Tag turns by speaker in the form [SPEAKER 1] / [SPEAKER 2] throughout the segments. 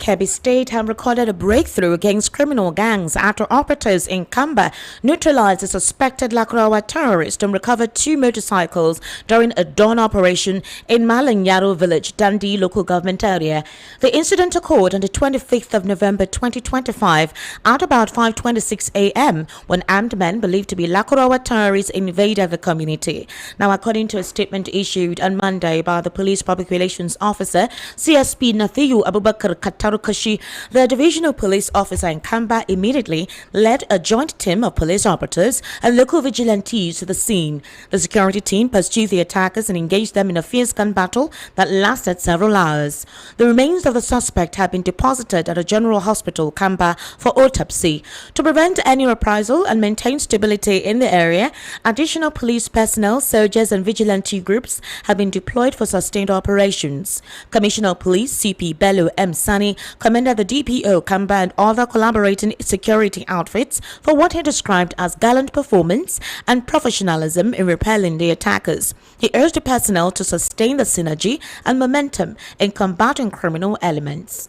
[SPEAKER 1] Kebbi State have recorded a breakthrough against criminal gangs after operatives in Kamba neutralized a suspected Lakurawa terrorist and recovered 2 motorcycles during a dawn operation in Malanyaro village, Dundee local government area. The incident occurred on the 25th of November 2025 at about 5:26 a.m. when armed men believed to be Lakurawa terrorists invaded the community. Now, according to a statement issued on Monday by the Police Public Relations Officer, CSP Nathiyu Abubakar Katarukashi, the divisional police officer in Kamba, immediately led a joint team of police operatives and local vigilantes to the scene. The security team pursued the attackers and engaged them in a fierce gun battle that lasted several hours. The remains of the suspect have been deposited at a general hospital, Kamba, for autopsy. To prevent any reprisal and maintain stability in the area, additional police personnel, soldiers and vigilante groups have been deployed for sustained operations. Commissioner of Police CP Bello M. Sani commended the DPO Kamba and other collaborating security outfits for what he described as gallant performance and professionalism in repelling the attackers. He urged the personnel to sustain the synergy and momentum in combating criminal elements.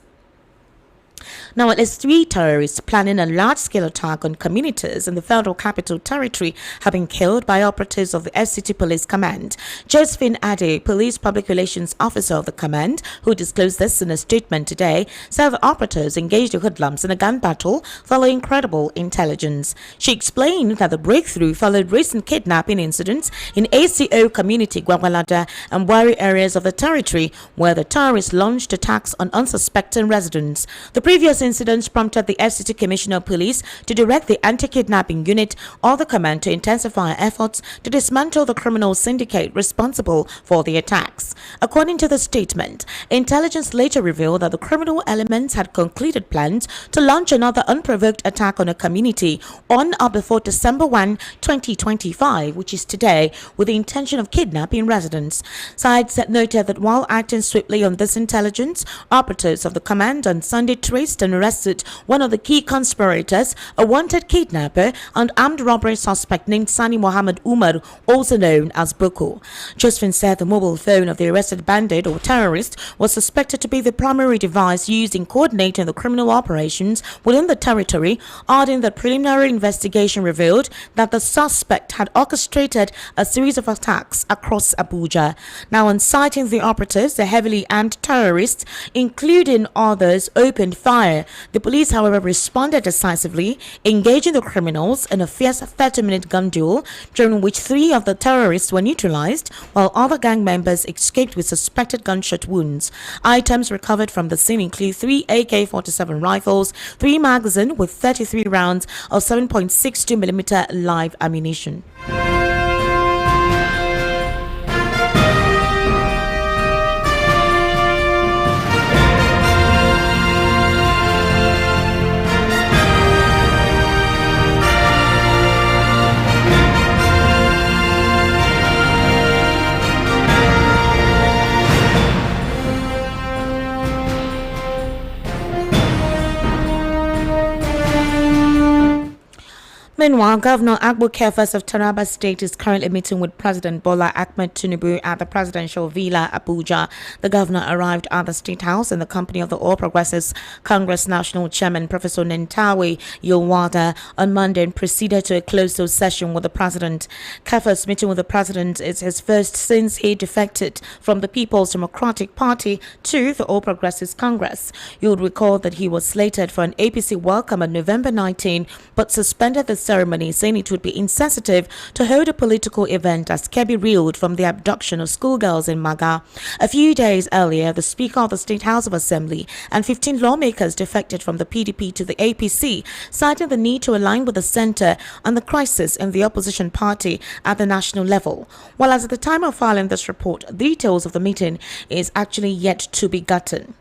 [SPEAKER 1] Now, at least 3 terrorists planning a large-scale attack on communities in the Federal Capital Territory have been killed by operatives of the FCT Police Command. Josephine Ade, Police Public Relations Officer of the command, who disclosed this in a statement today, said the operatives engaged the hoodlums in a gun battle following credible intelligence. She explained that the breakthrough followed recent kidnapping incidents in ACO community Gwagwalada and Wari areas of the territory, where the terrorists launched attacks on unsuspecting residents. The previous incidents prompted the FCT Commissioner of Police to direct the anti-kidnapping unit of the command to intensify efforts to dismantle the criminal syndicate responsible for the attacks. According to the statement, intelligence later revealed that the criminal elements had concluded plans to launch another unprovoked attack on a community on or before December 1, 2025, which is today, with the intention of kidnapping residents. Sides noted that while acting swiftly on this intelligence, operatives of the command on Sunday traced and arrested one of the key conspirators, a wanted kidnapper and armed robbery suspect named Sani Mohammed Umar, also known as Boko. Josephine said the mobile phone of the arrested bandit or terrorist was suspected to be the primary device used in coordinating the criminal operations within the territory, adding that preliminary investigation revealed that the suspect had orchestrated a series of attacks across Abuja. Now, on citing the operatives, the heavily armed terrorists, including others, opened fire. The police, however, responded decisively, engaging the criminals in a fierce 30-minute gun duel, during which 3 of the terrorists were neutralized, while other gang members escaped with suspected gunshot wounds. Items recovered from the scene include 3 AK-47 rifles, 3 magazines with 33 rounds of 7.62mm live ammunition. Meanwhile, Governor Agbo Kefas of Taraba State is currently meeting with President Bola Ahmed Tinubu at the Presidential Villa, Abuja. The governor arrived at the State House in the company of the All Progressives Congress National Chairman Professor Nentawe Yowada on Monday and proceeded to a closed-door session with the president. Kefas' meeting with the president is his first since he defected from the People's Democratic Party to the All Progressives Congress. You would recall that he was slated for an APC welcome on November 19, but suspended the ceremony, saying it would be insensitive to hold a political event as Kebbi reeled from the abduction of schoolgirls in Maga. A few days earlier, the Speaker of the State House of Assembly and 15 lawmakers defected from the PDP to the APC, citing the need to align with the centre on the crisis in the opposition party at the national level. While as at the time of filing this report, details of the meeting is actually yet to be gotten.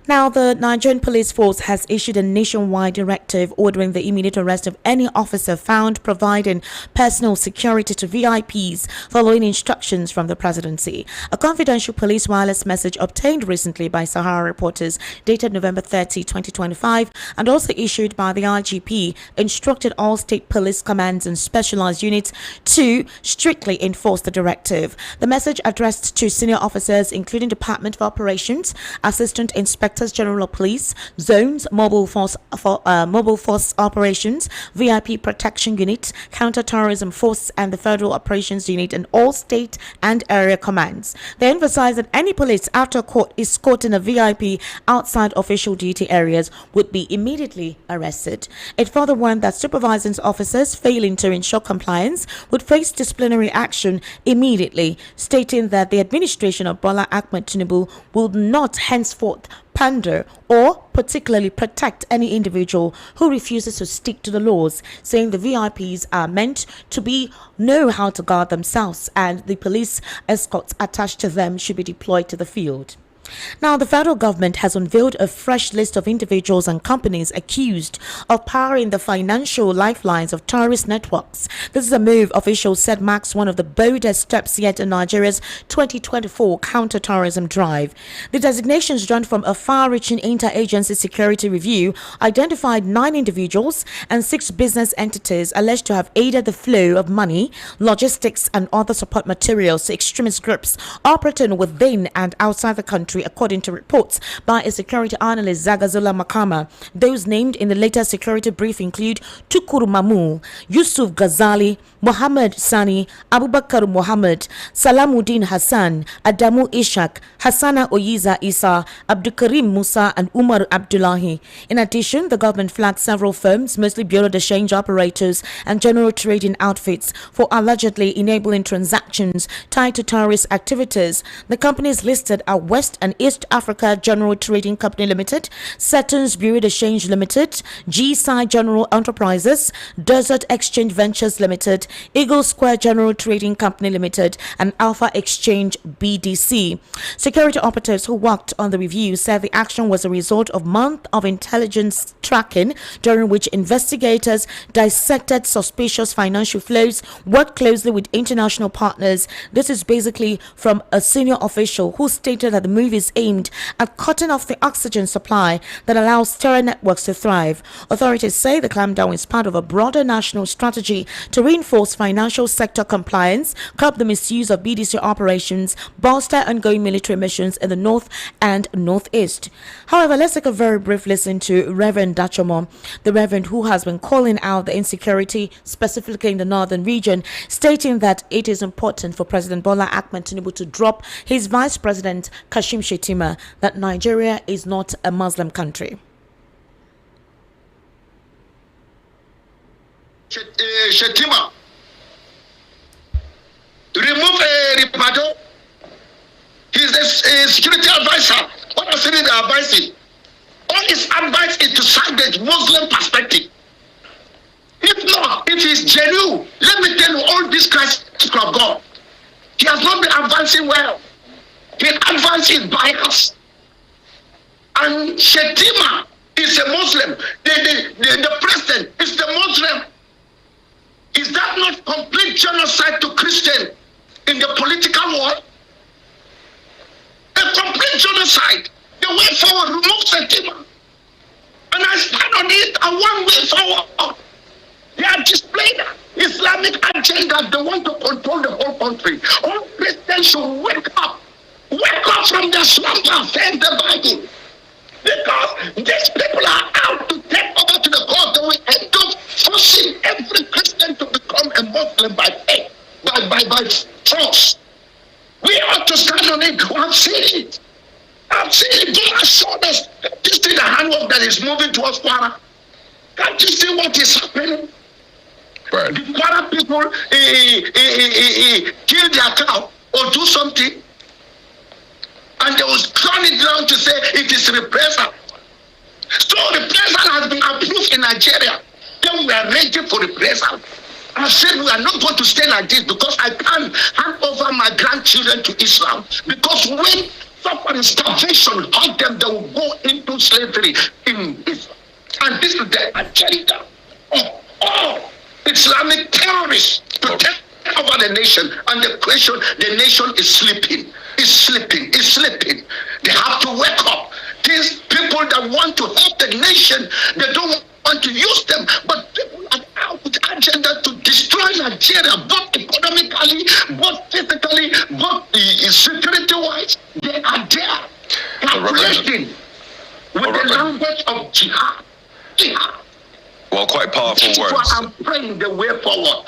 [SPEAKER 1] Now, the Nigerian Police Force has issued a nationwide directive ordering the immediate arrest of any officer found providing personal security to VIPs following instructions from the presidency. A confidential police wireless message obtained recently by Sahara reporters dated November 30, 2025, and also issued by the IGP instructed all state police commands and specialized units to strictly enforce the directive. The message addressed to senior officers including Department of Operations, Assistant Inspector Inspectors General of Police, Zones, Mobile Force Operations, VIP Protection Unit, Counter-Terrorism Force, and the Federal Operations Unit, and all state and area commands. They emphasize that any police after court escorting a VIP outside official duty areas would be immediately arrested. It further warned that supervising officers failing to ensure compliance would face disciplinary action immediately, stating that the administration of Bola Ahmed Tinubu will not henceforth pander or particularly protect any individual who refuses to stick to the laws, saying the VIPs are meant to know how to guard themselves and the police escorts attached to them should be deployed to the field. Now, the federal government has unveiled a fresh list of individuals and companies accused of powering the financial lifelines of terrorist networks. This is a move officials said marks one of the boldest steps yet in Nigeria's 2024 counter-terrorism drive. The designations drawn from a far-reaching interagency security review identified 9 individuals and 6 business entities alleged to have aided the flow of money, logistics, and other support materials to extremist groups operating within and outside the country, according to reports by a security analyst Zagazola Makama. Those named in the latest security brief include Tukuru Mamu, Yusuf Ghazali, Mohammed Sani, Abubakar Mohammed, Salamuddin Hassan, Adamu Ishak, Hassana Oyiza Isa, Abdukarim Musa, and Umar Abdullahi. In addition, the government flagged several firms, mostly bureau de change operators and general trading outfits, for allegedly enabling transactions tied to terrorist activities. The companies listed are West and East Africa General Trading Company Limited, Saturn's Bureau de Change Limited, G-Side General Enterprises, Desert Exchange Ventures Limited, Eagle Square General Trading Company Limited, and Alpha Exchange BDC. Security operatives who worked on the review said the action was a result of months of intelligence tracking, during which investigators dissected suspicious financial flows, worked closely with international partners. This is basically from a senior official who stated that the move is aimed at cutting off the oxygen supply that allows terror networks to thrive. Authorities say the clampdown is part of a broader national strategy to reinforce financial sector compliance, curb the misuse of BDC operations, bolster ongoing military missions in the north and northeast. However, let's take a very brief listen to Reverend Dachomo, the Reverend who has been calling out the insecurity specifically in the northern region, stating that it is important for President Bola Ahmed Tinubu to drop his Vice President Kashim Shettima that Nigeria is not a Muslim country.
[SPEAKER 2] Shettima, remove Ripado. He's a security advisor. What else is he advising? All his advice is to side the Muslim perspective. If not, if he's genuine, let me tell you, all these guys of God, he has not been advancing well. His advance is bias. And Shettima is a Muslim. The president is the Muslim. Is that not complete genocide to Christian in the political world? A complete genocide. The way forward, remove Shettima. And I stand on it, a one way forward. They are displaying Islamic agenda. They want to control the whole country. All Christians should wake up. Wake up from the slumber, says the Bible. Because these people are out to take over to the court. They will end up forcing every Christian to become a Muslim by faith, by force. We ought to stand on it. I've seen it. I've seen it. God has shown us. Can't you see the handwork that is moving towards Kwara? Can't you see what is happening? Right. The Kwara people kill their cow or do something, and they will turn it down to say it is reprisal. So reprisal has been approved in Nigeria. Then we are ready for reprisal. I said we are not going to stay like this because I can't hand over my grandchildren to Islam. Because when suffering starvation hurt them, they will go into slavery in Islam. And this is the agenda of all Islamic terrorists to take over the nation. And the question, the nation is sleeping. Is sleeping. Is sleeping. They have to wake up. These people that want to help the nation, they don't want to use them, but people are out with agenda to destroy Nigeria, both economically, both physically, both security-wise. They are there calculating with the language of jihad. Jihad.
[SPEAKER 3] Well, quite powerful
[SPEAKER 2] This is
[SPEAKER 3] words.
[SPEAKER 2] why I'm praying the way forward.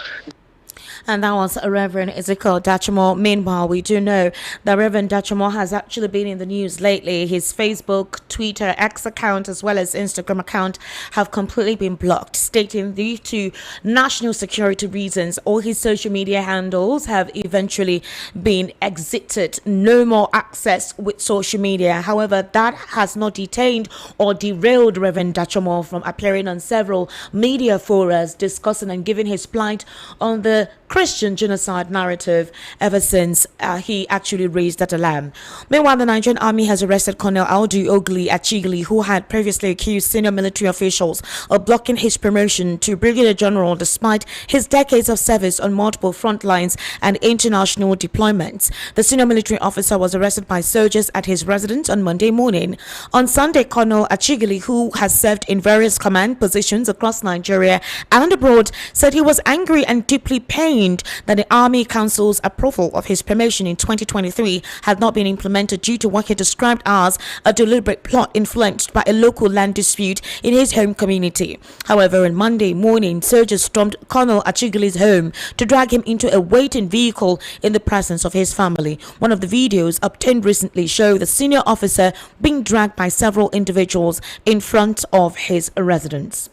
[SPEAKER 1] And that was Reverend Ezekiel Dachimo. Meanwhile, we do know that Reverend Dachimo has actually been in the news lately. His Facebook, Twitter, X account, as well as Instagram account have completely been blocked, stating due to national security reasons, all his social media handles have eventually been exited. No more access with social media. However, that has not detained or derailed Reverend Dachimo from appearing on several media forums discussing and giving his plight on the Christian genocide narrative ever since he actually raised that alarm. Meanwhile, the Nigerian army has arrested Colonel Audu Ogli Achigli, who had previously accused senior military officials of blocking his promotion to brigadier general despite his decades of service on multiple front lines and international deployments. The senior military officer was arrested by soldiers at his residence on Monday morning. On Sunday, Colonel Achigli, who has served in various command positions across Nigeria and abroad, said he was angry and deeply pained that the Army Council's approval of his promotion in 2023 had not been implemented due to what he described as a deliberate plot influenced by a local land dispute in his home community. However, on Monday morning, soldiers stormed Colonel Achigli's home to drag him into a waiting vehicle in the presence of his family. One of the videos obtained recently show the senior officer being dragged by several individuals in front of his residence.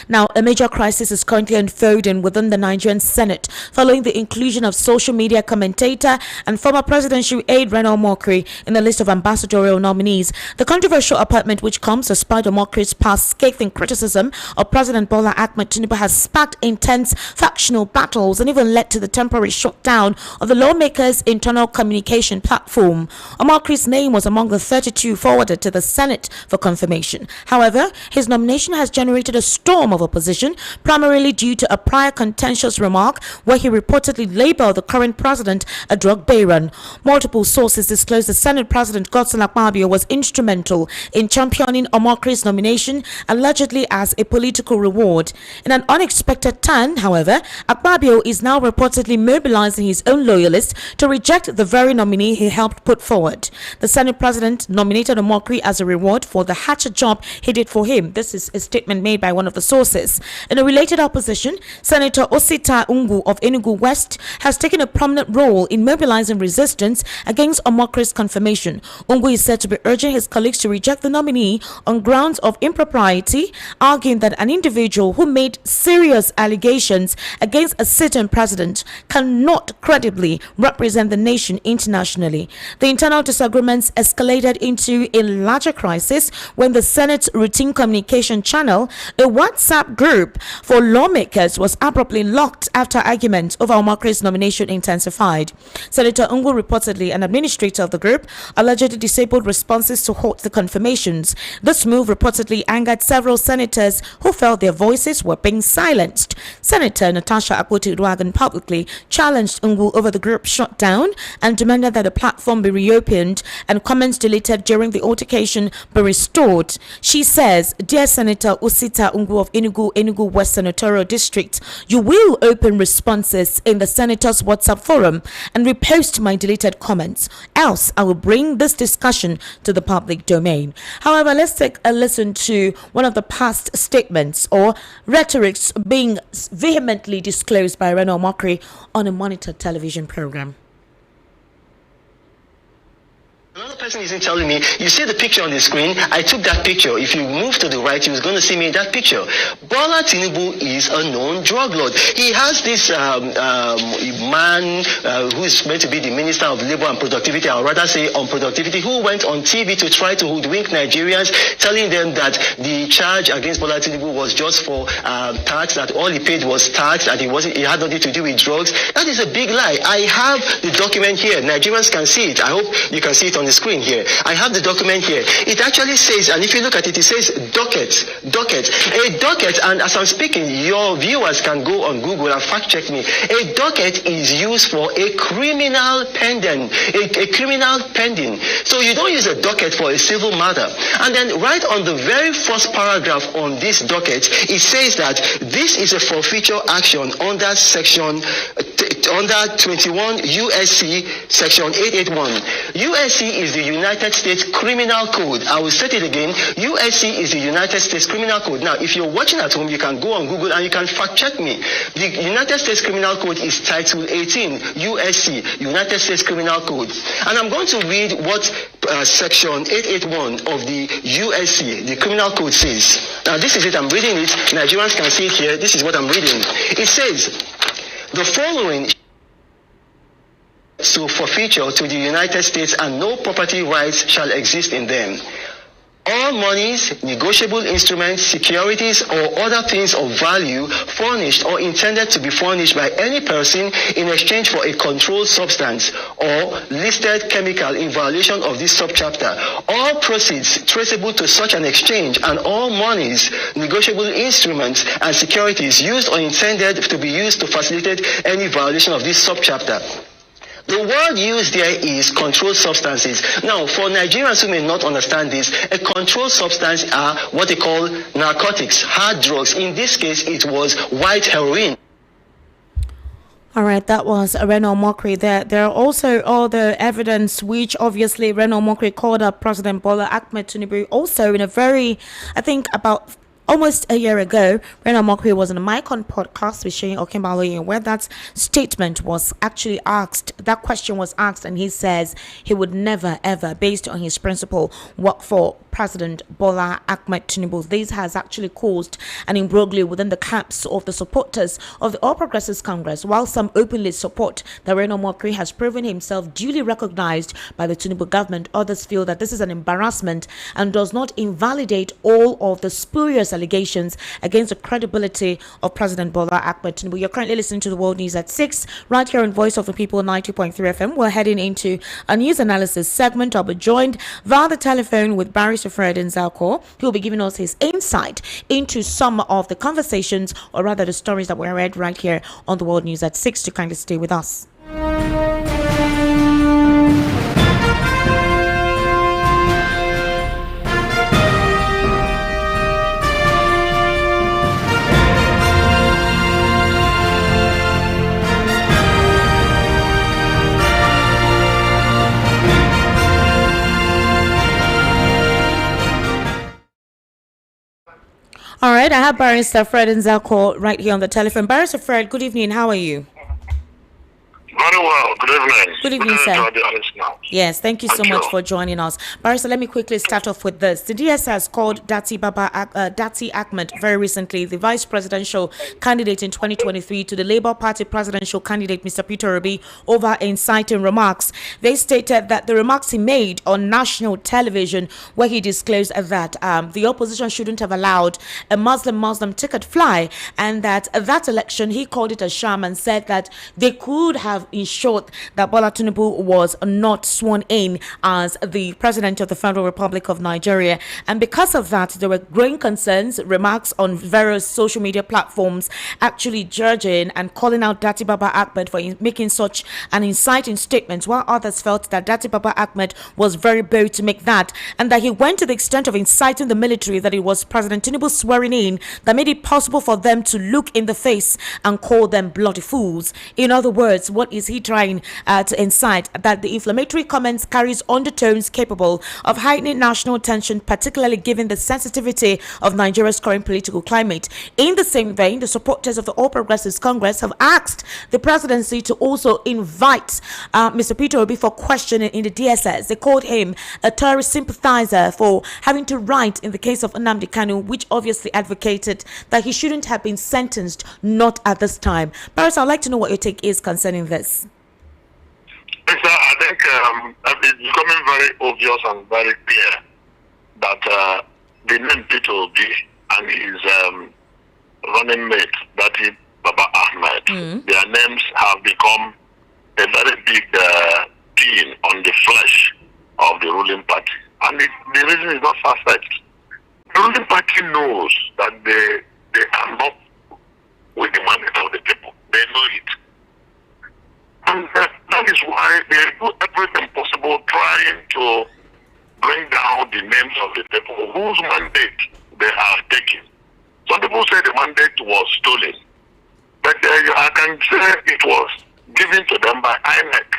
[SPEAKER 1] Now, a major crisis is currently unfolding within the Nigerian Senate following the inclusion of social media commentator and former presidential aide Reno Omokri in the list of ambassadorial nominees. The controversial appointment, which comes despite Omokri's past scathing criticism of President Bola Ahmed Tinubu, has sparked intense factional battles and even led to the temporary shutdown of the lawmakers' internal communication platform. Omokri's name was among the 32 forwarded to the Senate for confirmation. However, his nomination has generated a storm of opposition, primarily due to a prior contentious remark where he reportedly labeled the current president a drug baron. Multiple sources disclosed the Senate President Godswill Akpabio was instrumental in championing Omokri's nomination, allegedly as a political reward. In an unexpected turn, however, Akpabio is now reportedly mobilizing his own loyalists to reject the very nominee he helped put forward. The Senate President nominated Omokri as a reward for the hatchet job he did for him. This is a statement made by one of the sources. In a related opposition, Senator Osita Ungu of Enugu West has taken a prominent role in mobilizing resistance against Omokri's confirmation. Ungu is said to be urging his colleagues to reject the nominee on grounds of impropriety, arguing that an individual who made serious allegations against a sitting president cannot credibly represent the nation internationally. The internal disagreements escalated into a larger crisis when the Senate's routine communication channel, a WhatsApp group for lawmakers, was abruptly locked after arguments over Omokri's nomination intensified. Senator Ungu, reportedly an administrator of the group, allegedly disabled responses to halt the confirmations. This move reportedly angered several senators who felt their voices were being silenced. Senator Natasha Akpoti-Uduaghan publicly challenged Ungu over the group shutdown and demanded that the platform be reopened and comments deleted during the altercation be restored. She says, "Dear Senator Osita Ungu of Enugu West Senatorial District, you will open responses in the Senators WhatsApp forum and repost my deleted comments. Else, I will bring this discussion to the public domain." However, let's take a listen to one of the past statements or rhetorics being vehemently disclosed by Reno Omokri on a monitored television program.
[SPEAKER 4] Another person isn't telling me, you see the picture on the screen, I took that picture. If you move to the right, you're going to see me in that picture. Bola Tinubu is a known drug lord. He has this man who is meant to be the Minister of Labor and Productivity, or rather say on productivity, who went on TV to try to hoodwink Nigerians, telling them that the charge against Bola Tinubu was just for tax, that all he paid was tax, that it had nothing to do with drugs. That is a big lie. I have the document here. Nigerians can see it. I hope you can see it on the screen here. I have the document here. It actually says, and if you look at it, it says docket. A docket, and as I'm speaking, your viewers can go on Google and fact check me. A docket is used for a criminal pending. A criminal pending. So you don't use a docket for a civil matter. And then right on the very first paragraph on this docket, it says that this is a forfeiture action under section under 21 USC section 881. USC is the the United States Criminal Code. I will state it again. USC is the United States Criminal Code. Now, if you're watching at home, you can go on Google and you can fact check me. The United States Criminal Code is Title 18, USC, United States Criminal Code. And I'm going to read what Section 881 of the USC, the Criminal Code, says. Now, this is it. I'm reading it. Nigerians can see it here. This is what I'm reading. It says, the following to forfeiture to the United States, and no property rights shall exist in them. All monies, negotiable instruments, securities, or other things of value furnished or intended to be furnished by any person in exchange for a controlled substance or listed chemical in violation of this subchapter, all proceeds traceable to such an exchange, and all monies, negotiable instruments, and securities used or intended to be used to facilitate any violation of this subchapter. The word used there is controlled substances. Now, for Nigerians who may not understand this, a controlled substance are what they call narcotics, hard drugs. In this case, it was white heroin.
[SPEAKER 1] All right, that was Reno Mokri there. There are also other evidence which obviously Reno Mokri called up President Bola Ahmed Tinubu also in a very, I think about almost a year ago. Reno Mokri was on a Micon podcast with Sheyin Okinbaloye, where that statement was actually asked, that question was asked, and he says he would never ever, based on his principle, work for President Bola Ahmed Tinubu. This has actually caused an imbroglio within the camps of the supporters of the All Progressives Congress. While some openly support that Reno Mokri has proven himself duly recognized by the Tinubu government, others feel that this is an embarrassment and does not invalidate all of the spurious allegations against the credibility of President Bola Ahmed Tinubu. You're currently listening to the World News at 6, right here on Voice of the People 90.3 FM. We're heading into a news analysis segment. I'll be joined via the telephone with Barrister Fred Nzako, who will be giving us his insight into some of the conversations, or rather the stories that were read right here on the World News at 6. To kindly stay with us. All right, I have Barrister Fred Nzako right here on the telephone. Barrister Fred, good evening. How are you?
[SPEAKER 2] Very well. Good evening.
[SPEAKER 1] Good evening, sir. Yes, thank you so much for joining us. Barrister, let me quickly start off with this. The DSS called Datti Ahmed very recently, the vice presidential candidate in 2023, to the Labour Party presidential candidate, Mr. Peter Obi, over inciting remarks. They stated that the remarks he made on national television, where he disclosed that the opposition shouldn't have allowed a Muslim ticket fly, and that election, he called it a sham and said that they could have ensured that Bola Tinubu was not sworn in as the president of the Federal Republic of Nigeria. And because of that, there were growing concerns, remarks on various social media platforms actually judging and calling out Datti Baba Ahmed for making such an inciting statement, while others felt that Datti Baba Ahmed was very bold to make that, and that he went to the extent of inciting the military, that it was President Tinubu swearing in that made it possible for them to look in the face and call them bloody fools. In other words, what is he trying to incite? That the inflammatory comments carries undertones capable of heightening national tension, particularly given the sensitivity of Nigeria's current political climate. In the same vein, the supporters of the All Progressives Congress have asked the presidency to also invite Mr. Peter Obi for questioning in the DSS. They called him a terrorist sympathizer for having to write in the case of Nnamdi Kanu, which obviously advocated that he shouldn't have been sentenced, not at this time. Paris, I'd like to know what your take is concerning this.
[SPEAKER 2] I think it's becoming very obvious and very clear that the name Peter Obi and his running mate, Datti Baba Ahmed, their names have become a very big pin on the flesh of the ruling party. And the reason is not far-fetched. The ruling party knows that they are not with the mandate of the people. They know it. And that is why they do everything possible trying to bring down the names of the people whose mandate they have taken. Some people say the mandate was stolen, but I can say it was given to them by INEC.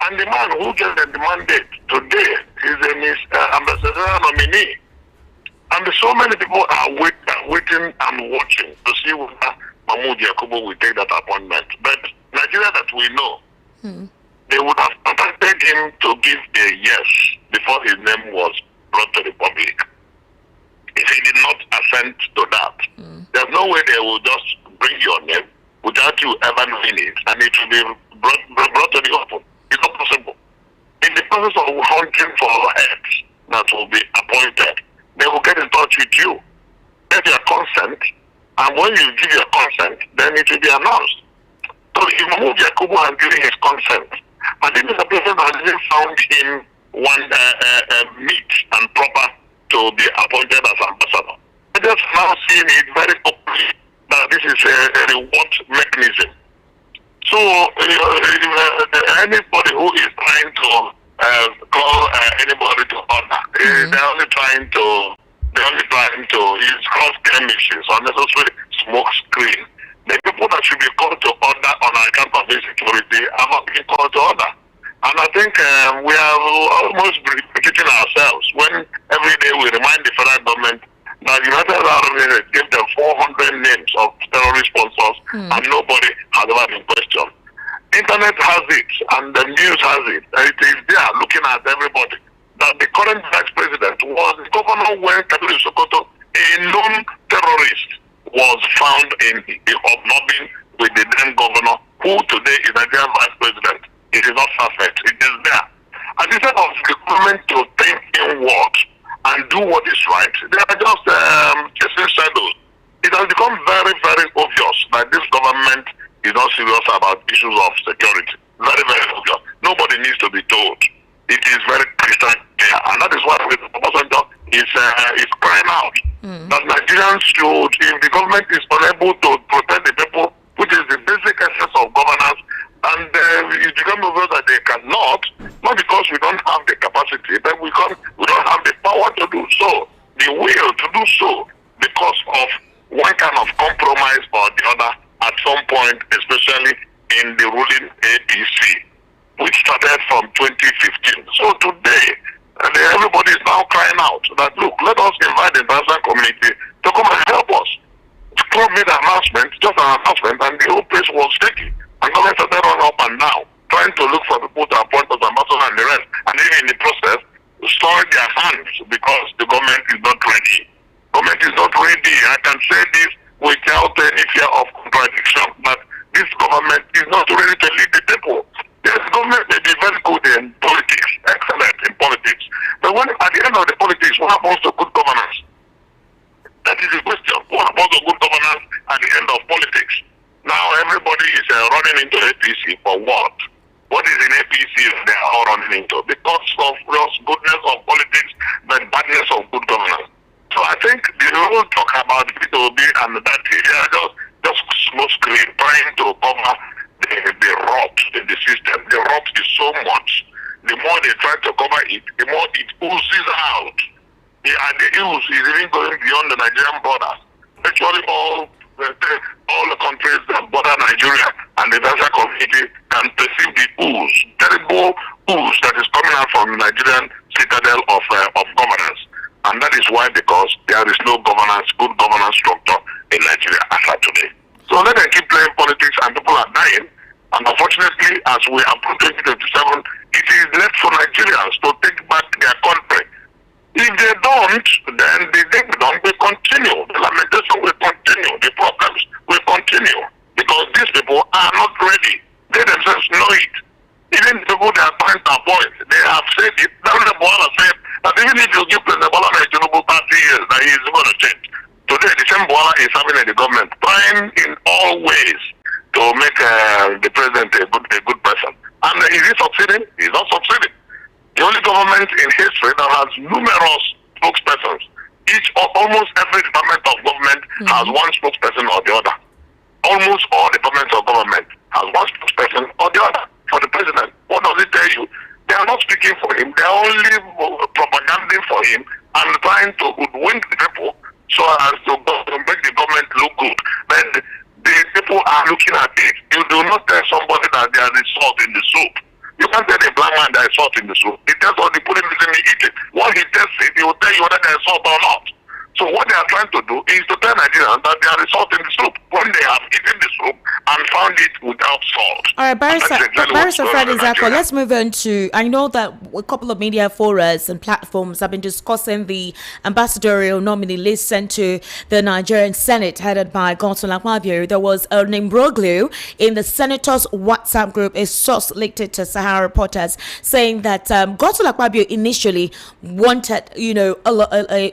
[SPEAKER 2] And the man who gets the mandate today is a ambassador nominee. And so many people are waiting and watching to see whether Mahmoud Yakubu will take that appointment. But Nigeria that we know, they would have contacted him to give a yes before his name was brought to the public. If he did not assent to that, there's no way they will just bring your name without you ever knowing it, and it will be brought to the open. It's not possible. In the process of hunting for heads that will be appointed, they will get in touch with you, get your consent, and when you give your consent, then it will be announced. So if Mahmoud Yakubu has given his consent, and this is a person that hasn't found him one meet and proper to be appointed as ambassador. I just now seeing it very openly that this is a reward mechanism. So anybody who is trying to call anybody to order, they're only trying to use cross chemistries, unnecessary smoke screen. The people that should be called to order on account of insecurity are not being called to order. And I think we are almost repeating ourselves when every day we remind the federal government that United Arab Emirates gave them 400 names of terrorist sponsors and nobody has ever been questioned. Internet has it and the news has it. It is there looking at everybody. That the current vice president was the governor when Kabiru Sokoto, a known terrorist, was found in hobnobbing with the then governor, who today is Nigerian vice president. It is not perfect. It is there. And instead of the government to think inward and do what is right, they are just chasing shadows. It has become very, very obvious that this government is not serious about issues of security. Very, very obvious. Nobody needs to be told. It is very crystal clear, and that is why Obasanjo is crying out that Nigerians should, if the government is unable to protect the people, which is the basic essence of governance, and it becomes obvious that they cannot, not because we don't have the capacity, but we don't have the power to do so, the will to do so, because of one kind of compromise or the other at some point, especially in the ruling APC, which started from 2015. So today, everybody is now crying out that, look, let us invite the international community to come and help us. Trump made an announcement, just an announcement, and the whole place was shaky. And government started running up and down, trying to look for people to appoint as ambassador and the rest. And even in the process, soiled their hands because the government is not ready. Government is not ready. I can say this without any fear of contradiction, but this government is not ready to lead the people. Yes, government may be very good in politics, excellent in politics. But when at the end of the politics, what happens to good governance? That is the question. What happens to good governance at the end of politics? Now everybody is running into APC for what? What is in APC they are all running into? Because of just goodness of politics, but badness of good governance. So I think the whole talk about P2B and DATTI, they are just smoke screen, trying to cover the rot in the system. The rot is so much. The more they try to cover it, the more it oozes out. And the ooze is even going beyond the Nigerian borders. Actually, all the countries that border Nigeria and the international community can perceive the ooze, terrible ooze that is coming out from the Nigerian citadel of governance. And that is why, because there is no governance, good governance structure in Nigeria as of today. So let them keep playing politics and people are dying. And unfortunately, as we approach 2027, it is left for Nigerians to take back their country. If they don't, then the ding-dong will continue. The lamentation will continue. The problems will continue. Because these people are not ready. They themselves know it. Even the people they are trying to avoid, they have said it. President Bola said that even if you give President Bola 30 years, that he is going to change. Today, the same Bola is having the government trying in all ways to make the president a good person. And is he succeeding? He's not succeeding. The only government in history that has numerous spokespersons. Almost every department of government has one spokesperson or the other. Almost all departments of government has one spokesperson or the other for the president. What does it tell you? They are not speaking for him. They are only propaganding for him and trying to hoodwink the people so as to make the government look good. Then the people are looking at it. You do not tell somebody that there is salt in the soup. You can't tell a salt or not. So what they are trying to do is to tell Nigerians that they are salt in the soup when they have eaten the soup and found it without salt.
[SPEAKER 1] All right, Barrister Fred Izako, let's move on to, I know that a couple of media forums and platforms have been discussing the ambassadorial nominee list sent to the Nigerian Senate headed by Godswill Akpabio. There was an imbroglio in the senators' WhatsApp group, a source leaked it to Sahara Reporters, saying that Godswill Akpabio initially wanted,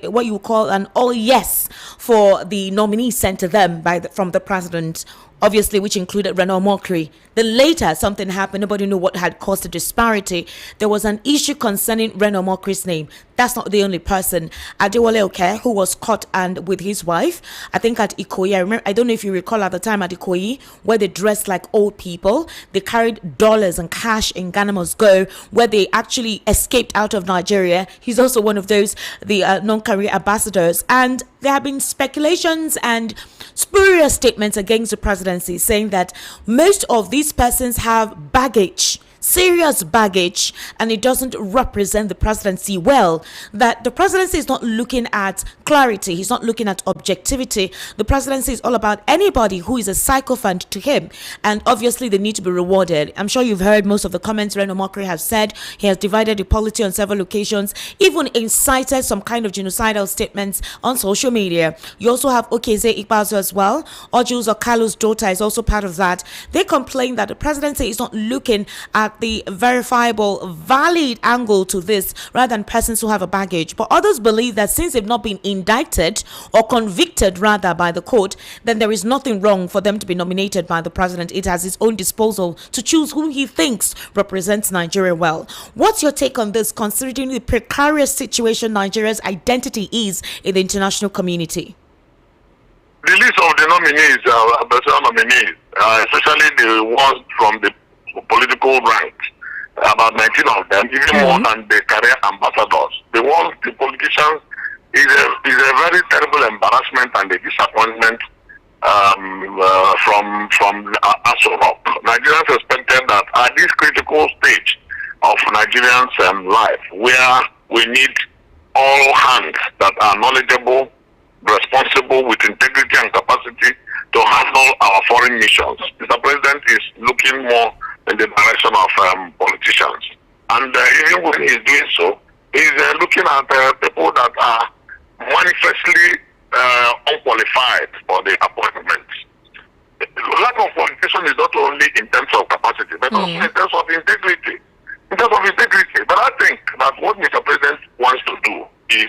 [SPEAKER 1] what you call an all yes for the nominee sent to them from the president, obviously, which included Reno Mokri. Then later, something happened. Nobody knew what had caused the disparity. There was an issue concerning Reno Mokri's name. That's not the only person. Adewale Oke, who was caught and with his wife, I think at Ikoyi. I don't know if you recall at the time at Ikoyi, where they dressed like old people. They carried dollars and cash in Ghana Must Go, where they actually escaped out of Nigeria. He's also one of those, the non-career ambassadors. And there have been speculations and spurious statements against the presidency saying that most of these persons have baggage, serious baggage, and it doesn't represent the presidency well. That the presidency is not looking at clarity, he's not looking at objectivity. The presidency is all about anybody who is a sycophant to him, and obviously they need to be rewarded. I'm sure you've heard most of the comments Reno Mokri has said. He has divided the polity on several occasions, even incited some kind of genocidal statements on social media. You also have Okeze Ikpeazu as well. Oju's Okalu's daughter is also part of that. They complain that the presidency is not looking at the verifiable, valid angle to this rather than persons who have a baggage. But others believe that since they've not been indicted or convicted rather by the court, then there is nothing wrong for them to be nominated by the president. It has its own disposal to choose whom he thinks represents Nigeria well. What's your take on this, considering the precarious situation Nigeria's identity is in the international community?
[SPEAKER 2] The list of the nominees, especially the ones from the political ranks, about 19 of them, even more than the career ambassadors. The ones, the politicians, is a very terrible embarrassment and a disappointment from Aso Rock. Nigerians expected that at this critical stage of Nigerians' life, where we need all hands that are knowledgeable, responsible, with integrity and capacity to handle our foreign missions. Mr. President is looking more in the direction of politicians. And even when he's doing so, he's looking at people that are manifestly unqualified for the appointments. Lack of qualification is not only in terms of capacity, but also in terms of integrity. But I think that what Mr. President wants to do is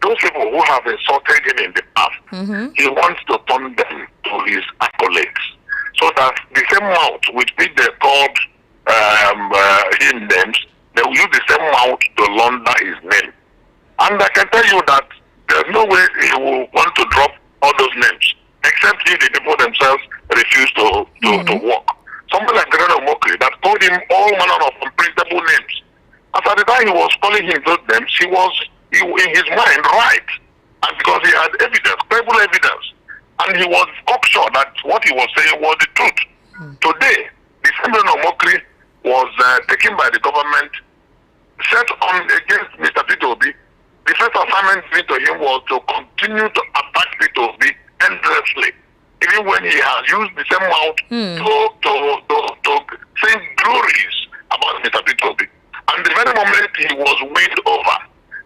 [SPEAKER 2] those people who have insulted him in the past, he wants to turn them to his accolades. So that the same mouth with which they called him names, they will use the same mouth to launder his name. And I can tell you that there's no way he will want to drop all those names, except if the people themselves refuse to work. Someone like Reno Mokri that called him all manner of unprintable names. As at the time he was calling him those names, he was in his mind right. And because he had evidence, credible evidence, and he was sure that what he was saying was the truth. Today, the same Reno Mokri was taken by the government, set on against Mr. Peter Obi. The first assignment given to him was to continue to attack Peter Obi endlessly, even when he has used the same mouth to sing glories about Mr. Peter Obi. And the very moment he was winged over,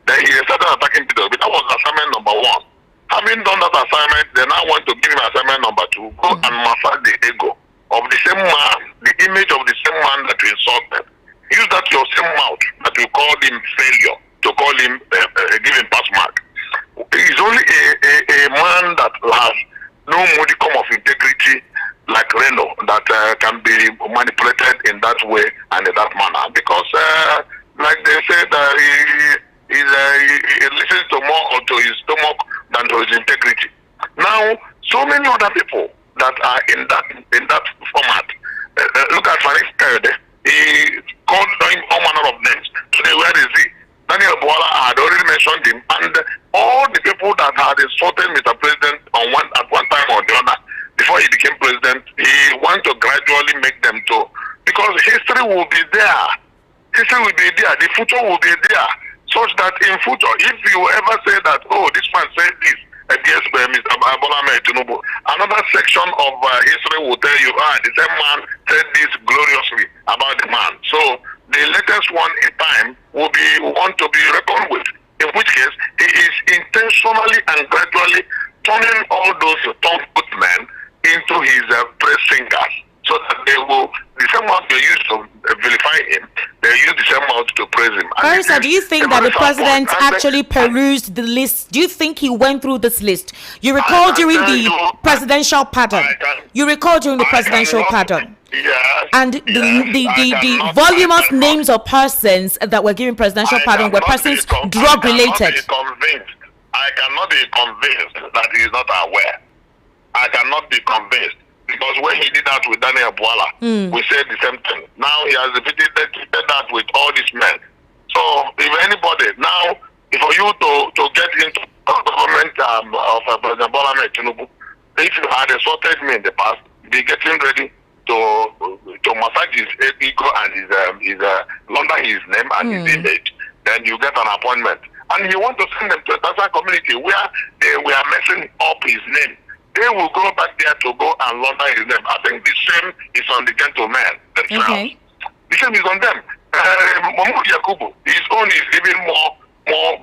[SPEAKER 2] then he started attacking Peter Obi. That was assignment number one. Having done that assignment, they now want to give him assignment number two, go and massage the ego of the same man, the image of the same man that you insulted. Use that your same mouth that you called him failure, to call him give him pass mark. He's only a man that has no modicum of integrity like Reno that can be manipulated in that way and in that manner. Because like they said, he listens to more to his stomach than to his integrity. Now, so many other people that are in that format. Look at Faris Kayode. He called him all manner of names. Today, where is he? Daniel Boala had already mentioned him, and all the people that had insulted Mr. President at one time or the other before he became president, he wants to gradually make them to, because history will be there. History will be there. The future will be there. such that in future, if you ever say that, oh, this man said this against Mr. Bola Tinubu, another section of history will tell you, the same man said this gloriously about the man. So the latest one in time will be one to be reckoned with, in which case he is intentionally and gradually turning all those tongue-put men into his praise singers, so that they will, the same mouth they use to vilify him, they use the same mouth to praise him.
[SPEAKER 1] Barrister, do you think that the president actually perused the list? Do you think he went through this list? You recall during the presidential pardon. You recall during the presidential pardon.
[SPEAKER 2] Yes.
[SPEAKER 1] And the voluminous names of persons that were given presidential pardon were persons drug related.
[SPEAKER 2] I cannot be convinced that he is not aware. I cannot be convinced, because when he did that with Daniel Bwala, we said the same thing. Now he has repeated that with all these men. So if anybody now, for you to get into government of President Bola Tinubu, if you had assaulted me in the past, be getting ready to massage his ego and his launder his name and his image, then you get an appointment. And you want to send them to a Tanzania community where they were messing up his name. They will go back there to go and launder his name. I think the same is on the gentlemen themselves.
[SPEAKER 1] Okay.
[SPEAKER 2] The same is on them. Mahmoud Yakubu, his own is even more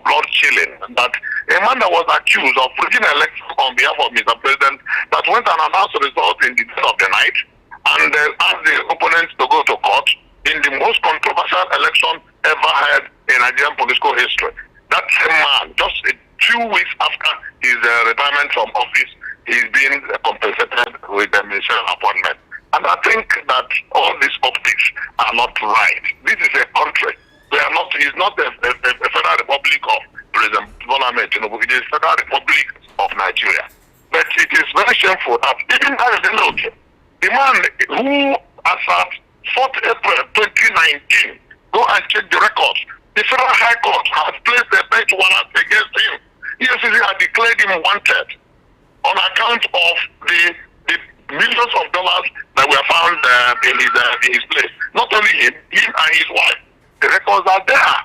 [SPEAKER 2] blood chilling. That a man that was accused of rigging an election on behalf of Mr. President, that went and announced the result in the dead of the night, and asked the opponents to go to court in the most controversial election ever had in Nigerian political history. That same man, just a few weeks after his retirement from office, he's been compensated with a ministerial appointment. And I think that all these optics are not right. This is a country. We are not. It's not a federal republic of President Bola Tinubu. It is Federal Republic of Nigeria. But it is very shameful that even the man who, as at 4th April 2019, go and check the records. The Federal High Court has placed a bench warrant against him. EFCC had declared him wanted on account of the millions of dollars that were found in his place. Not only him and his wife. The records are there.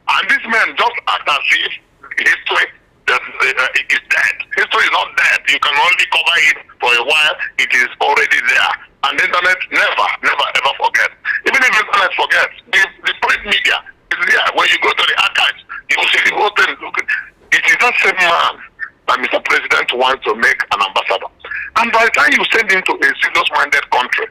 [SPEAKER 2] And this man just act as if history is dead. History is not dead. You can only cover it for a while. It is already there. And the internet never, ever forgets. Even if the internet forgets, the print media is there. When you go to the archives, you will see the whole thing. It is that same man that Mr. President wants to make an ambassador. And by the time you send him to a serious-minded country,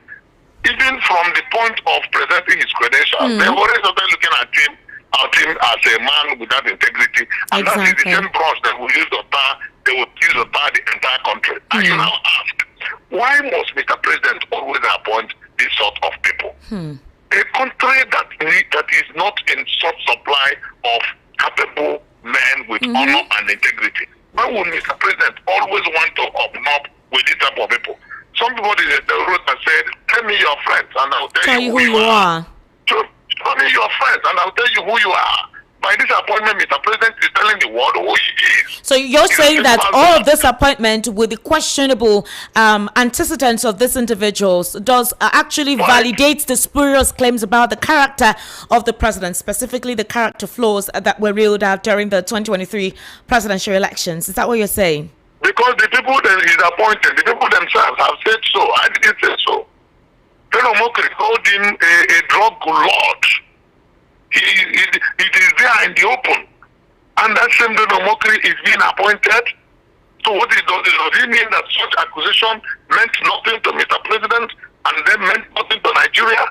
[SPEAKER 2] even from the point of presenting his credentials, they've already started looking at him as a man without integrity. And that is the same brush that we use to tar, they will use to tar the entire country. And you now ask, why must Mr. President always appoint this sort of people? A country that is not in such supply of capable men with honor and integrity. Why would Mr. President always want to hobnob with this type of people? Some people they wrote and said, tell me your friends and I'll tell you who you are. Tell me your friends and I'll tell you who you are. By this appointment, Mr. President is telling the world who he is.
[SPEAKER 1] So you're saying that all of this appointment with the questionable antecedents of these individuals does actually validate the spurious claims about the character of the president, specifically the character flaws that were reeled out during the 2023 presidential elections. Is that what you're saying?
[SPEAKER 2] Because the people that he's appointed, the people themselves have said so. I didn't say so. Colonel Mokri called him a drug lord. It is there in the open. And that same Colonel Mokri is being appointed. So what it does it mean that such accusation meant nothing to Mr. President and then meant nothing to Nigeria?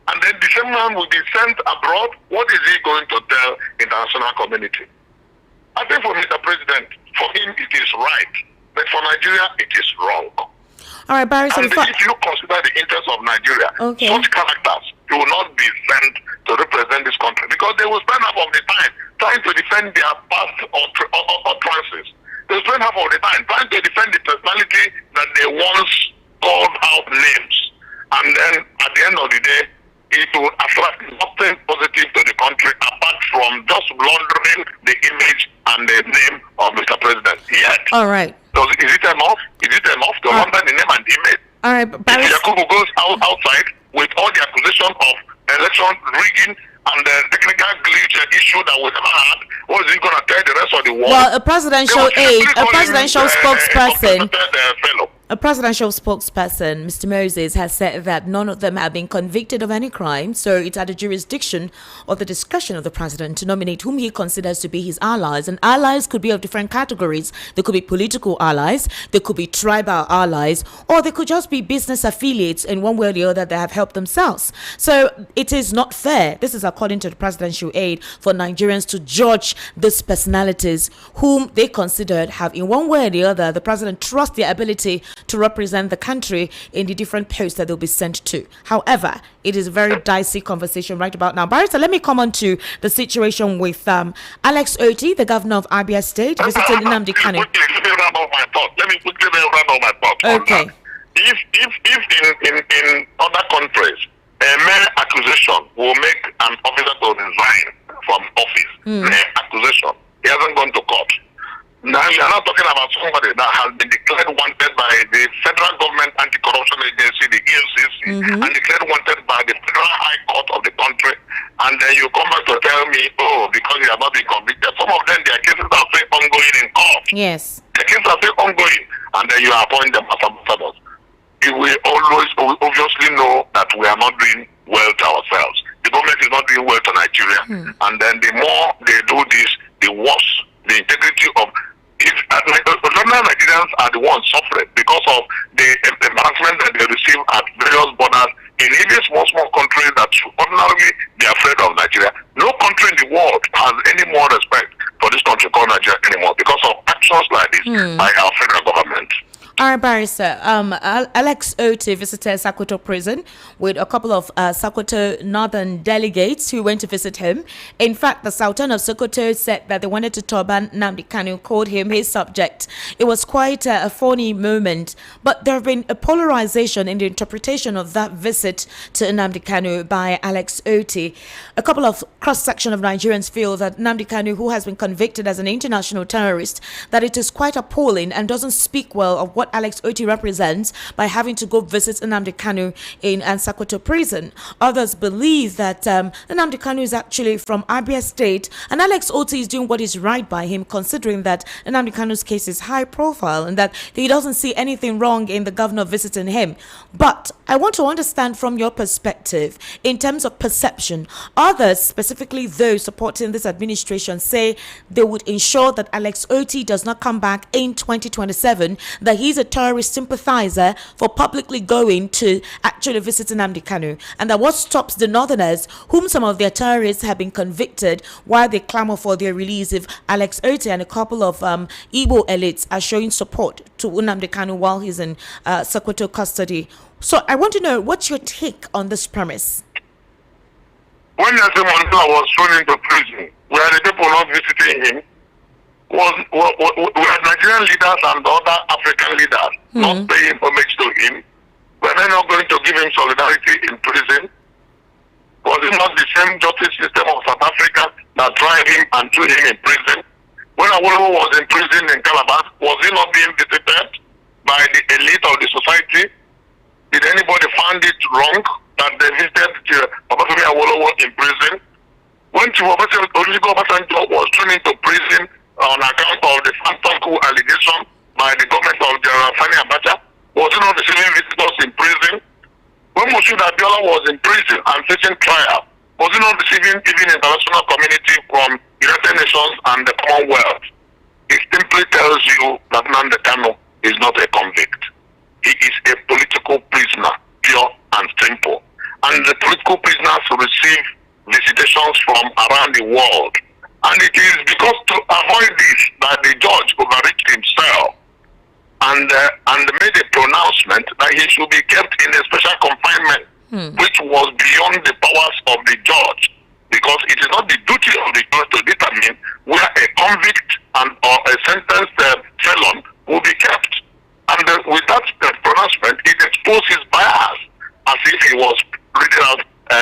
[SPEAKER 2] And then the same man will be sent abroad. What is he going to tell international community? I think for Mr. President, for him it is right, but for Nigeria it is wrong.
[SPEAKER 1] All right, Barry.
[SPEAKER 2] And if you consider the interests of Nigeria, such characters will not be sent to represent this country because they will spend half of the time trying to defend their past utterances. They will spend half of the time trying to defend the personality that they once called out names, and then at the end of the day, it will attract nothing positive to the country apart from just laundering the image and the name of Mr. President. Yet,
[SPEAKER 1] all right.
[SPEAKER 2] So is it enough? Is it enough to launder the name and image?
[SPEAKER 1] All right, Barry.
[SPEAKER 2] If Yakubu goes outside with all the accusation of election rigging and the technical glitch issue that we never had. What is he going to tell the rest of the world?
[SPEAKER 1] Well, a presidential aide, a presidential spokesperson.
[SPEAKER 2] Fellow.
[SPEAKER 1] A presidential spokesperson, Mr. Moses, has said that none of them have been convicted of any crime, so it's at the jurisdiction or the discretion of the president to nominate whom he considers to be his allies. And allies could be of different categories. They could be political allies, they could be tribal allies, or they could just be business affiliates in one way or the other that have helped themselves. So it is not fair, this is according to the presidential aide, for Nigerians to judge these personalities whom they considered have in one way or the other, the president trusts their ability to represent the country in the different posts that they'll be sent to. However, it is a very dicey conversation right about now. Barrister, let me come on to the situation with Alex Oti, the governor of Abia State, visiting Nnamdi Kanu.
[SPEAKER 2] Let me round off my thought. Okay. If in other countries, a mere accusation will make an officer to resign from office, mere accusation, he hasn't gone to court. Now you are not talking about somebody that has been declared wanted by the federal government anti-corruption agency, the EFCC, and declared wanted by the federal high court of the country, and then you come back to tell me, oh, because you have not been convicted. Some of them, their cases are still ongoing in court.
[SPEAKER 1] Yes.
[SPEAKER 2] The cases are still ongoing, and then you appoint them as ambassadors. You will always obviously know that we are not doing well to ourselves. The government is not doing well to Nigeria, and then the more they do this, the worse the integrity of ordinary Nigerians are the ones suffering because of the embarrassment that they receive at various borders in even small countries that should ordinarily be afraid of Nigeria. No country in the world has any more respect for this country called Nigeria anymore because of actions like this by our federal government.
[SPEAKER 1] All right, Barrister. Alex Oti visited Sokoto prison with a couple of Sokoto northern delegates who went to visit him. In fact, the Sultan of Sokoto said that they wanted to turban Nnamdi Kanu, called him his subject. It was quite a funny moment, but there have been a polarization in the interpretation of that visit to Nnamdi Kanu by Alex Oti. A couple of cross-section of Nigerians feel that Nnamdi Kanu, who has been convicted as an international terrorist, that it is quite appalling and doesn't speak well of what Alex Oti represents by having to go visit Nnamdi Kanu in Sokoto prison. Others believe that Nnamdi Kanu is actually from Abia State, and Alex Oti is doing what is right by him, considering that Nnamdi Kanu's case is high profile and that he doesn't see anything wrong in the governor visiting him. But I want to understand from your perspective, in terms of perception, others, specifically those supporting this administration, say they would ensure that Alex Oti does not come back in 2027, that he's a terrorist sympathizer for publicly going to actually visit Nnamdi Kanu, and that what stops the northerners, whom some of their terrorists have been convicted, while they clamor for their release, if Alex Oti and a couple of Igbo elites are showing support to Nnamdi Kanu while he's in Sokoto custody. So I want to know, what's your take on this premise?
[SPEAKER 2] When Nelson Mandela was thrown into prison, were the people not visiting him? Were Nigerian leaders and other African leaders not paying homage to him? Were they not going to give him solidarity in prison? Was it not the same justice system of South Africa that tried him and threw him in prison? When Awolowo was in prison in Calabar, was he not being visited by the elite of the society? Did anybody find it wrong that they visited Obafemi Awolowo in prison? When Olusegun Obasanjo was thrown into prison on account of the phantom coup allegation by the government of General Sani Abacha, was he not receiving visitors in prison? When Moshood Abiola was in prison and facing trial, was he not receiving even international community from United Nations and the Commonwealth? It simply tells you that Nnamdi Kanu is not a convict. He is a political prisoner, pure and simple. And the political prisoners receive visitations from around the world. And it is because to avoid this that the judge overreached himself and made a pronouncement that he should be kept in a special confinement, which was beyond the powers of the judge, because it is not the duty of the judge to determine where a convict or a sentenced felon will be kept. And with that pronouncement, it exposed his bias as if he was reading out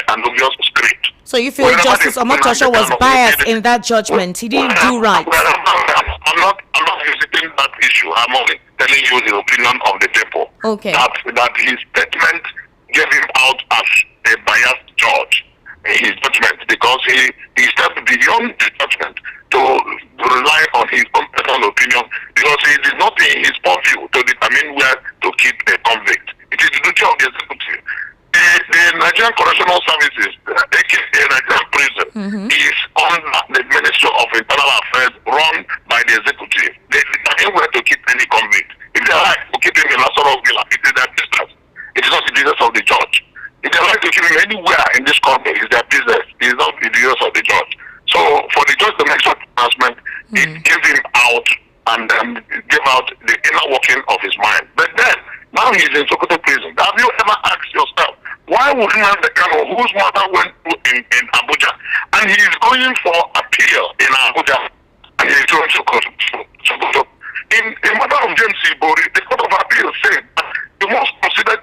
[SPEAKER 2] an obvious script.
[SPEAKER 1] So you feel Justice Omotosho was biased in that judgment? He didn't do right.
[SPEAKER 2] I'm not visiting that issue. I'm only telling you the opinion of the people.
[SPEAKER 1] Okay.
[SPEAKER 2] That his statement gave him out as a biased judge. his judgment, because he stepped beyond the judgment to rely on his own personal opinion, because it is not in his purview to determine where to keep a convict. It is the duty of the executive. The Nigerian Correctional Services, aka Nigerian Prison, is under the Ministry of Internal Affairs, run by the executive. They determine where to keep any convict. If they like to keep him in Lazarus Villa, it is their business. It is not the business of the judge. If they like to keep him anywhere in this country, it is their business. It is not the business of the judge. So for the judge to make such announcement, it gave him out and gave out the inner working of his mind. But then, now he's in Sokoto prison. Have you ever asked yourself, why would Nnamdi Kanu, whose mother went to in Abuja, and he is going for appeal in Abuja, and he is going to Sokoto? In the matter of James Ibori, the Court of Appeal said that the most considered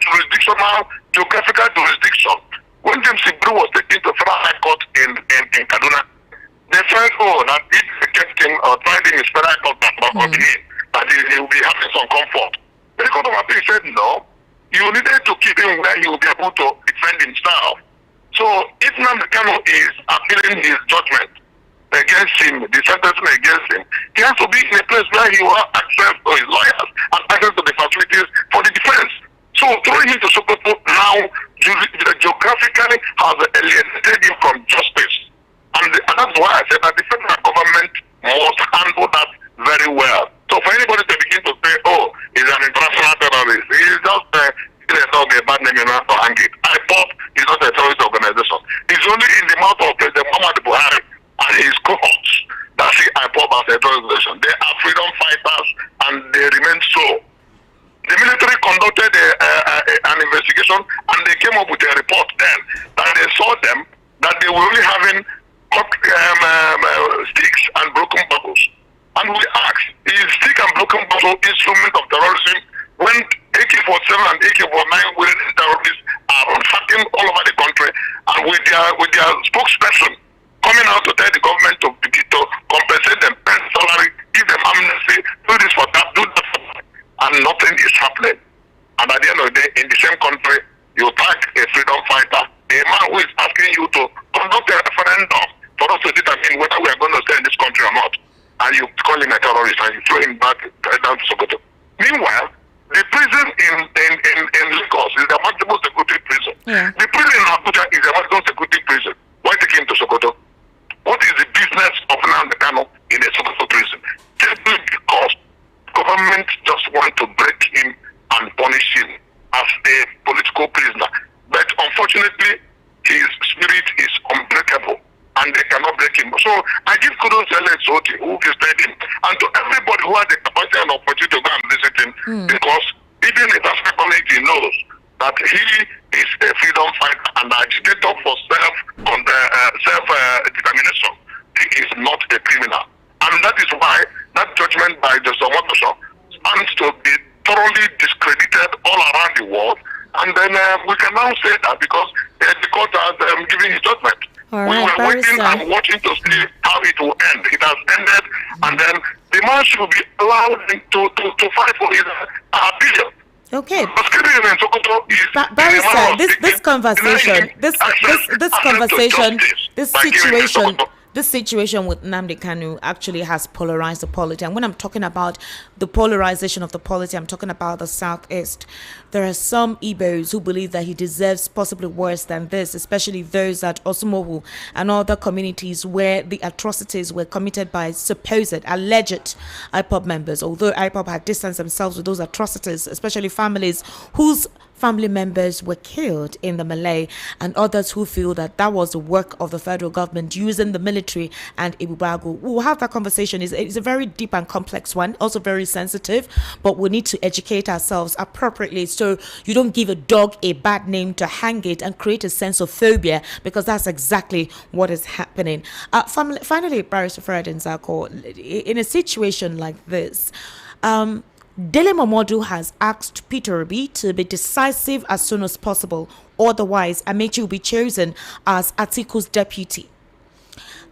[SPEAKER 2] geographical jurisdiction, when James Ibori was taken to Federal High Court in Kaduna, they felt, that if they kept him or tried him in Federal High Court, that he will be having some comfort. The Court of Appeal said no. You needed to keep him where he will be able to defend himself. So if Nnamdi Kanu is appealing his judgment against him, the sentencing against him, he has to be in a place where he will have access to his lawyers and access to the facilities for the defense. So throwing him to Sokoto now geographically has alienated him from justice. And that's why I said that the federal government must handle that very well. So for anybody to begin to say, he's an international terrorist, he's just a bad name enough to hang it. IPOB is not a terrorist organization. It's only in the mouth of President Muhammadu Buhari and his cohorts that see IPOB as a terrorist organization. They are freedom fighters and they remain so. The military conducted an investigation and they came up with a report then that they saw them that they were only having sticks and broken bottles. And we asked, is stick and broken bottle instrument of terrorism when AK-47 and AK-49 wielding terrorists are attacking all over the country, and with their spokesperson coming out to tell the government to compensate them, pay salary, give them amnesty, do this for that, do that for that, and nothing is happening. And at the end of the day, in the same country, you attack a freedom fighter, a man who is asking you to conduct a referendum for us to determine whether we are going to stay in this country or not. And you call him a terrorist and you throw him back down to Sokoto. Meanwhile, the prison in Lagos is a maximum security prison. Yeah. The prison in Abuja is a maximum security prison. Why take him to Sokoto? What is the business of Nnamdi Kanu in a Sokoto prison? Simply because government just want to break him and punish him as a political prisoner. But unfortunately, his spirit is unbreakable. And they cannot break him. So I give kudos to Ellen Soti, who visited him, and to everybody who had the capacity and opportunity to go and visit him, because even the international community knows that he is a freedom fighter and agitator for self-determination. He is not a criminal. And that is why that judgment by Justice Omotosho stands to be thoroughly discredited all around the world. And then we can now say that because the court has given his judgment.
[SPEAKER 1] All
[SPEAKER 2] we
[SPEAKER 1] right,
[SPEAKER 2] were waiting and watching to see how it will end. It has ended, and then the man should be allowed to fight for his appeal.
[SPEAKER 1] Okay.
[SPEAKER 2] Barrister,
[SPEAKER 1] this conversation, this situation with Nnamdi Kanu actually has polarized the polity. And when I'm talking about the polarization of the polity, I'm talking about the Southeast. There are some Igbos who believe that he deserves possibly worse than this, especially those at Osumohu and other communities where the atrocities were committed by supposed, alleged IPOB members. Although IPOB had distanced themselves with those atrocities, especially families whose family members were killed in the melee, and others who feel that that was the work of the federal government using the military and Ibubago. We'll have that conversation. It's a very deep and complex one, also very sensitive, but we need to educate ourselves appropriately so you don't give a dog a bad name to hang it and create a sense of phobia, because that's exactly what is happening. Finally, Barrister Fred Nzako, in a situation like this, Dele Momodu has asked Peter Obi to be decisive as soon as possible. Otherwise, Amechi will be chosen as Atiku's deputy.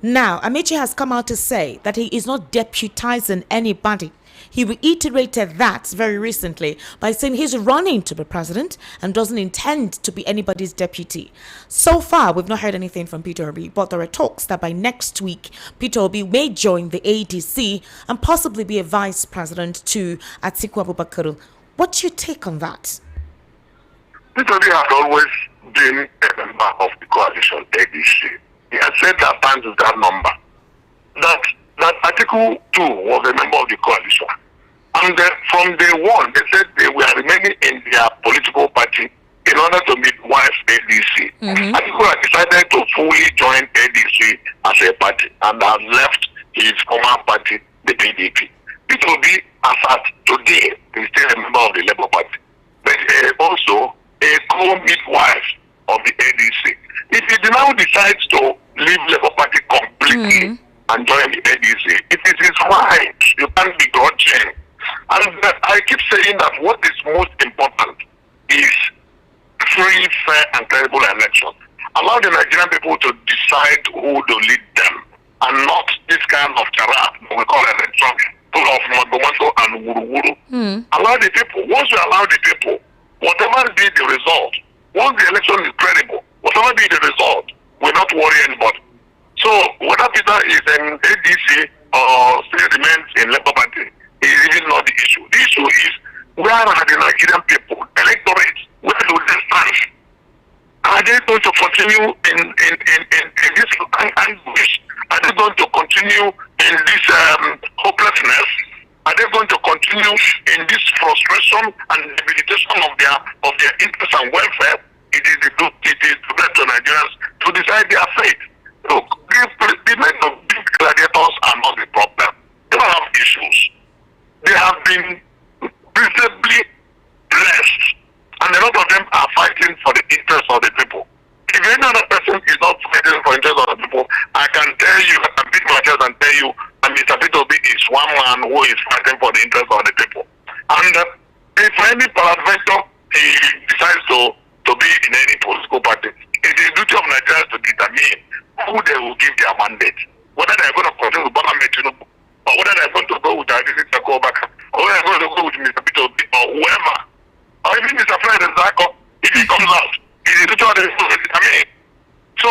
[SPEAKER 1] Now, Amechi has come out to say that he is not deputizing anybody He reiterated that very recently by saying he's running to be president and doesn't intend to be anybody's deputy. So far, we've not heard anything from Peter Obi, but there are talks that by next week, Peter Obi may join the ADC and possibly be a vice president to Atiku Abubakar. What's your take on that?
[SPEAKER 2] Peter Obi has always been a member of the coalition ADC. He has said that times with that number that Article 2 was a member of the coalition. And from day one, they said they were remaining in their political party in order to midwife ADC. Article has decided to fully join ADC as a party and has left his former party, the PDP. Peter Obi, as at today, is still a member of the Labour Party, but also a co-midwife of the ADC. If he now decides to leave Labour Party completely and join the ADC, it is his right. You can't begrudge him. And I keep saying that what is most important is free, fair, and credible elections. Allow the Nigerian people to decide who to lead them, and not this kind of charade we call election full of Magomato and Wuru. Allow the people. Once you allow the people, whatever be the result, once the election is credible, whatever be the result, will not worry anybody. So whether Peter is in ADC or still remains in Labour Party is even not the issue. The issue is where are the Nigerian people, electorate, where do they stand? Are they going to continue in this anguish? Are they going to continue in this hopelessness? Are they going to continue in this frustration and debilitation of their interests and welfare? It is to Nigerians to decide their fate. Look, the men of big gladiators are not the problem. They don't have issues. They have been reasonably blessed, and a lot of them are fighting for the interests of the people. If any other person is not fighting for the interests of the people, I can tell you, I can beat my chest and tell you, and Mr. Peter Obi is one man who is fighting for the interests of the people. And if any peradventure he decides to be in any political party, it is the duty of Nigerians to determine who they will give their mandate. Whether they are going to continue with Bola, or whether they are going to go with Aditi Takobaka, or whether they are going to go with Mr. Peter Obi, or whoever, or even Mr. Fred Zako, if he comes out, it is the duty of the people to determine. So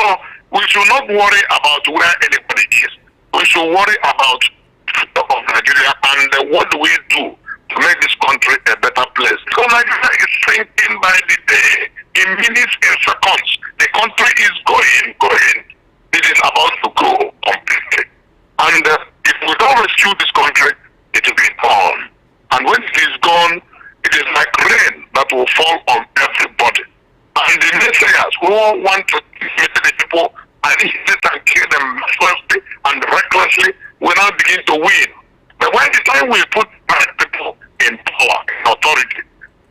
[SPEAKER 2] we should not worry about where anybody is. We should worry about the future of Nigeria and what do we do to make this country a better place. Because Nigeria is sinking by the day, in minutes, in seconds. The country is going. It is about to go completely. And if we don't rescue this country, it will be gone. And when it is gone, it is like rain that will fall on everybody. And the naysayers who want to defeat the people and hit it and kill them mercilessly and recklessly will now begin to win. But by the time we put bad people in power, in authority,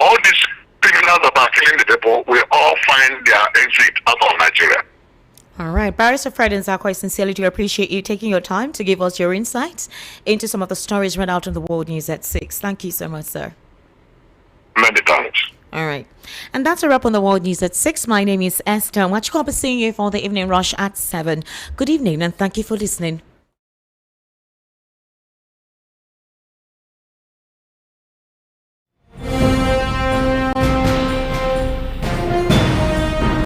[SPEAKER 2] all these criminals that are killing the people will all find their exit out of Nigeria.
[SPEAKER 1] All right, Barrister Fred Nzako, I sincerely do appreciate you taking your time to give us your insights into some of the stories read out in the World News at 6. Thank you so much, sir.
[SPEAKER 2] Many thanks.
[SPEAKER 1] All right. And that's a wrap on the World News at 6. My name is Esther. Watch Copper seeing you for the evening rush at 7. Good evening and thank you for listening.